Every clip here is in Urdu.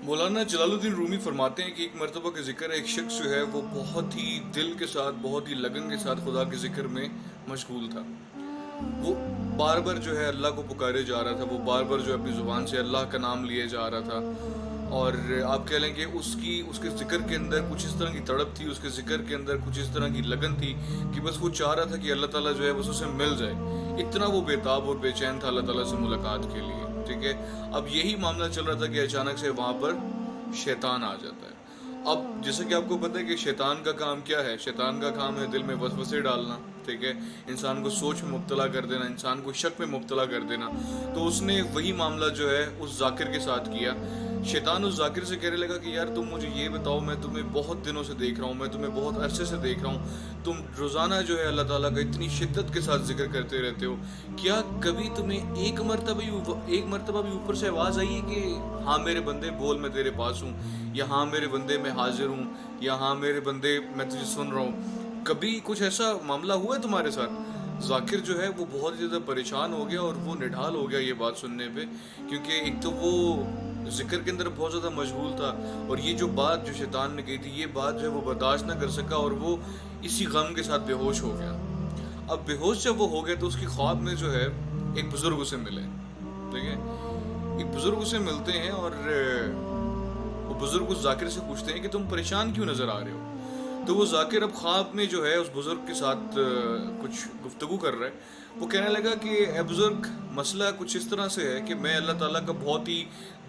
مولانا جلال الدین رومی فرماتے ہیں کہ ایک مرتبہ کا ذکر ایک شخص جو ہے وہ بہت ہی دل کے ساتھ بہت ہی لگن کے ساتھ خدا کے ذکر میں مشغول تھا. وہ بار بار جو ہے اللہ کو پکارے جا رہا تھا, وہ بار بار جو ہے اپنی زبان سے اللہ کا نام لیے جا رہا تھا. اور آپ کہہ لیں کہ اس کے ذکر کے اندر کچھ اس طرح کی تڑپ تھی, اس کے ذکر کے اندر کچھ اس طرح کی لگن تھی کہ بس وہ چاہ رہا تھا کہ اللہ تعالیٰ جو ہے بس اسے مل جائے. اتنا وہ بےتاب اور بے چین تھا اللہ تعالیٰ سے ملاقات کے لیے. ٹھیک ہے, اب یہی معاملہ چل رہا تھا کہ اچانک سے وہاں پر شیطان آ جاتا ہے. اب جیسا کہ آپ کو پتہ ہے کہ شیطان کا کام کیا ہے, شیطان کا کام ہے دل میں وسوسے ڈالنا. ٹھیک ہے, انسان کو سوچ میں مبتلا کر دینا, انسان کو شک میں مبتلا کر دینا. تو اس نے وہی معاملہ جو ہے اس ذاکر کے ساتھ کیا. شیطان اس ذاکر سے کہنے لگا کہ یار تم مجھے یہ بتاؤ, میں تمہیں بہت دنوں سے دیکھ رہا ہوں, میں تمہیں بہت عرصے سے دیکھ رہا ہوں, تم روزانہ جو ہے اللہ تعالیٰ کا اتنی شدت کے ساتھ ذکر کرتے رہتے ہو, کیا کبھی تمہیں ایک مرتبہ بھی اوپر سے آواز آئی ہے کہ ہاں میرے بندے بول, میں تیرے پاس ہوں, یا ہاں میرے بندے میں حاضر ہوں, یا ہاں میرے بندے میں تجھے سن رہا ہوں؟ کبھی کچھ ایسا معاملہ ہوا ہے تمہارے ساتھ؟ ذاکر جو ہے وہ بہت زیادہ پریشان ہو گیا اور وہ نڈھال ہو گیا یہ بات سننے پہ, کیونکہ ایک تو وہ ذکر کے اندر بہت زیادہ مشغول تھا, اور یہ جو بات جو شیطان نے کہی تھی یہ بات جو ہے وہ برداشت نہ کر سکا, اور وہ اسی غم کے ساتھ بے ہوش ہو گیا. اب بے ہوش جب وہ ہو گیا تو اس کی خواب میں جو ہے ایک بزرگ اسے ملے. ٹھیک ہے, ایک بزرگ اسے ملتے ہیں اور وہ بزرگ اس ذاکر سے پوچھتے ہیں کہ تم پریشان کیوں نظر آ رہے ہو؟ تو وہ ذاکر اب خواب میں جو ہے اس بزرگ کے ساتھ کچھ گفتگو کر رہا ہے. وہ کہنے لگا کہ اے بزرگ, مسئلہ کچھ اس طرح سے ہے کہ میں اللہ تعالیٰ کا بہت ہی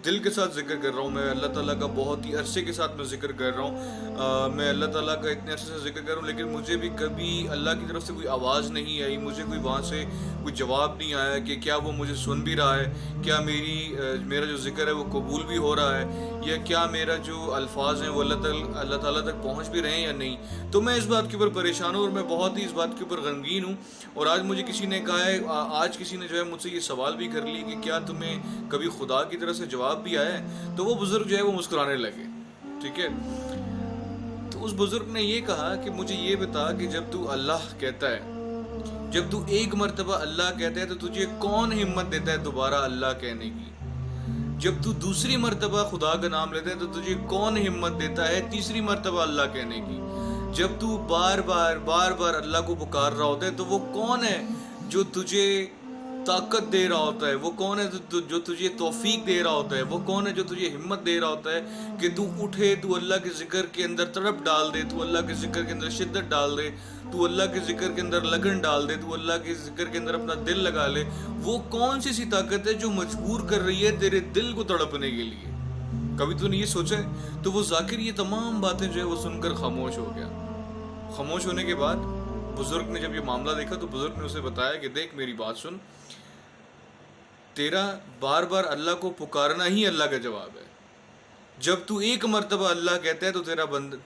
دل کے ساتھ ذکر کر رہا ہوں, میں اللہ تعالیٰ کا بہت ہی عرصے کے ساتھ میں ذکر کر رہا ہوں, میں اللہ تعالیٰ کا اتنے عرصے سے ذکر کر رہا ہوں, لیکن مجھے بھی کبھی اللہ کی طرف سے کوئی آواز نہیں آئی, مجھے کوئی وہاں سے کوئی جواب نہیں آیا کہ کیا وہ مجھے سن بھی رہا ہے, کیا میرا جو ذکر ہے وہ قبول بھی ہو رہا ہے, یا کیا میرا جو الفاظ ہیں وہ اللہ تعالیٰ تک پہنچ بھی رہے ہیں یا نہیں. تو میں اس بات کے اوپر پریشان ہوں, اور میں بہت ہی اس بات کے اوپر غمگین ہوں. اور آج مجھے کسی نے کہا ہے, آج کسی نے جو ہے مجھ سے یہ سوال بھی کر لی کہ کیا تمہیں کبھی خدا کی طرف سے جواب بھی آیا ہے؟ تو وہ بزرگ جو ہے وہ مسکرانے لگے. ٹھیک ہے, تو اس بزرگ نے یہ کہا کہ مجھے یہ بتا کہ جب تو اللہ کہتا ہے, جب تو ایک مرتبہ اللہ کہتا ہے تو تجھے کون ہمت دیتا ہے دوبارہ اللہ کہنے کی؟ جب تو دوسری مرتبہ خدا کا نام لیتا ہے تو تجھے کون ہمت دیتا ہے تیسری مرتبہ اللہ کہنے کی؟ جب تو بار بار اللہ کو پکار رہا ہوتا ہے تو وہ کون ہے جو تجھے طاقت دے رہا ہوتا ہے؟ وہ کون ہے جو تجھے توفیق دے رہا ہوتا ہے؟ وہ کون ہے جو تجھے ہمت دے رہا ہوتا ہے کہ تو اٹھے, تو اللہ کے ذکر کے اندر تڑپ ڈال دے, تو اللہ کے ذکر کے اندر شدت ڈال دے, تو اللہ کے ذکر کے اندر لگن ڈال دے, تو اللہ کے ذکر کے اندر اپنا دل لگا لے؟ وہ کون سی طاقت ہے جو مجبور کر رہی ہے تیرے دل کو تڑپنے کے لیے؟ کبھی تو نے یہ سوچا ہے؟ تو وہ ذاکر یہ تمام باتیں جو ہے وہ سن کر خاموش ہو گیا. خاموش ہونے کے بعد بزرگ نے جب یہ معاملہ دیکھا تو بزرگ نے اسے بتایا کہ دیکھ میری بات سن, تیرا بار بار اللہ کو پکارنا ہی اللہ کا جواب ہے. جب تو ایک مرتبہ اللہ کہتا ہے تو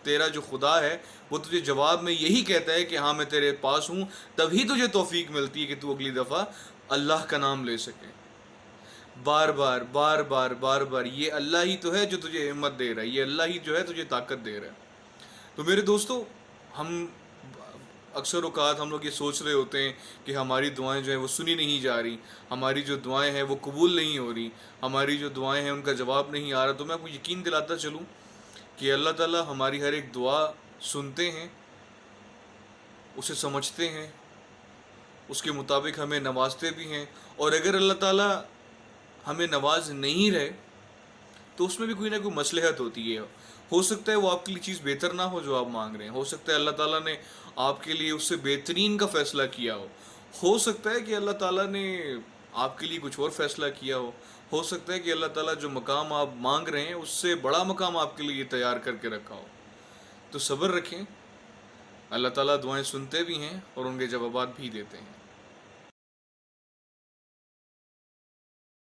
تیرا جو خدا ہے وہ تجھے جواب میں یہی کہتا ہے کہ ہاں میں تیرے پاس ہوں, تبھی تجھے توفیق ملتی ہے کہ تو اگلی دفعہ اللہ کا نام لے سکے. بار بار یہ اللہ ہی تو ہے جو تجھے ہمت دے رہا ہے, یہ اللہ ہی جو ہے تجھے طاقت دے رہا ہے. تو میرے دوستو, ہم اکثر اوقات ہم لوگ یہ سوچ رہے ہوتے ہیں کہ ہماری دعائیں جو ہیں وہ سنی نہیں جا رہی, ہماری جو دعائیں ہیں وہ قبول نہیں ہو رہی, ہماری جو دعائیں ہیں ان کا جواب نہیں آ رہا. تو میں آپ کو یقین دلاتا چلوں کہ اللہ تعالیٰ ہماری ہر ایک دعا سنتے ہیں, اسے سمجھتے ہیں, اس کے مطابق ہمیں نوازتے بھی ہیں. اور اگر اللہ تعالیٰ ہمیں نواز نہیں رہے تو اس میں بھی کوئی نہ کوئی مصلحت ہوتی ہے. ہو سکتا ہے وہ آپ کے لیے چیز بہتر نہ ہو جو آپ مانگ رہے ہیں, ہو سکتا ہے اللہ تعالیٰ نے آپ کے لیے اس سے بہترین کا فیصلہ کیا ہو سکتا ہے کہ اللہ تعالیٰ نے آپ کے لیے کچھ اور فیصلہ کیا ہو سکتا ہے کہ اللہ تعالیٰ جو مقام آپ مانگ رہے ہیں اس سے بڑا مقام آپ کے لیے تیار کر کے رکھا ہو. تو صبر رکھیں, اللہ تعالیٰ دعائیں سنتے بھی ہیں اور ان کے جوابات بھی دیتے ہیں.